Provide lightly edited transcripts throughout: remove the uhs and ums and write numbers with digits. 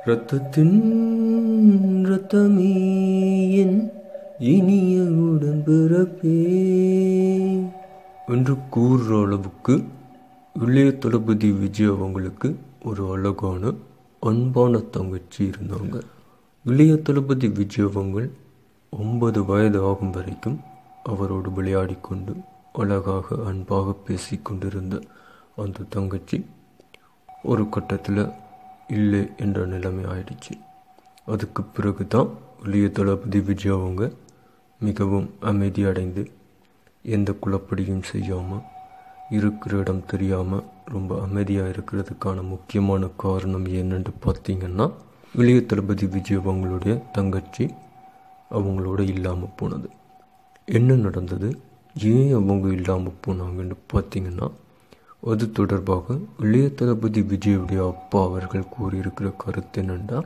இரத்தத்தின் இரத்தமே என் இனிய உடன்பிறப்பே என்று கூறுற அளவுக்கு இளைய தளபதி விஜய் அவங்களுக்கு ஒரு அழகான அன்பான தங்கச்சி இருந்தாங்க. இளைய தளபதி விஜய் அவங்க 9 வயது ஆகும் வரைக்கும் அவரோடு விளையாடி கொண்டு அழகாக அன்பாக பேசி கொண்டிருந்த அந்த தங்கச்சி ஒரு கட்டத்தில் இல்லை என்ற நிலைமை ஆயிடுச்சு. அதுக்கு பிறகு தான் இளைய தளபதி விஜய் அவங்க மிகவும் அமைதியடைந்து எந்த குழப்படியும் செய்யாமல் இருக்கிற இடம் தெரியாமல் ரொம்ப அமைதியாக இருக்கிறதுக்கான முக்கியமான காரணம் என்னென்று பார்த்தீங்கன்னா, இளைய தளபதி விஜய் அவங்களுடைய தங்கச்சி அவங்களோட இல்லாமல் போனது. என்ன நடந்தது, ஏன் அவங்க இல்லாமல் போனாங்கன்னு பார்த்தீங்கன்னா, அது தொடர்பாக இளைய தளபதி விஜயுடைய அப்பா அவர்கள் கூறியிருக்கிற கருத்து என்னென்னா,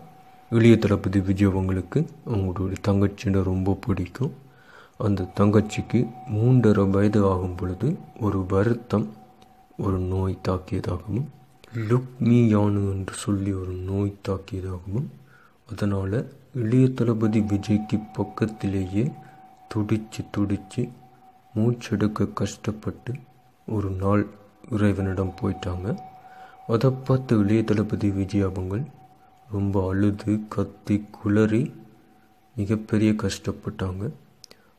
இளைய தளபதி விஜய் அவங்களுக்கு அவங்களுடைய தங்கச்சின்னு ரொம்ப பிடிக்கும். அந்த தங்கச்சிக்கு 3.5 வயது ஆகும் பொழுது ஒரு வருத்தம், ஒரு நோய் தாக்கியதாகவும், லுக்மியானு என்று சொல்லி ஒரு நோய் தாக்கியதாகவும், அதனால் இளைய தளபதி விஜய்க்கு பக்கத்திலேயே துடிச்சு மூச்செடுக்க கஷ்டப்பட்டு ஒரு நாள் இறைவனிடம் போயிட்டாங்க. அதை பார்த்து இளைய தளபதி விஜய் அவங்க ரொம்ப அழுது கத்தி குளறி மிகப்பெரிய கஷ்டப்பட்டாங்க.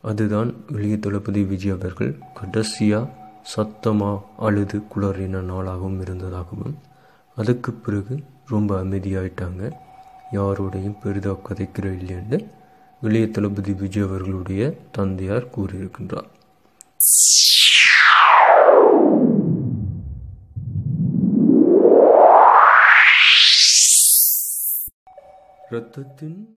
அதுதான் இளைய தளபதி விஜய் அவர்கள் கடைசியாக சத்தமாக அழுது குளறின நாளாகவும் இருந்ததாகவும், அதுக்கு பிறகு ரொம்ப அமைதியாயிட்டாங்க, யாரோடையும் பெரிதாக கதைக்கிற இல்லைன்னு இளைய தளபதி விஜய் அவர்களுடைய தந்தையார் கூறியிருக்கின்றார். இரத்தத்தின்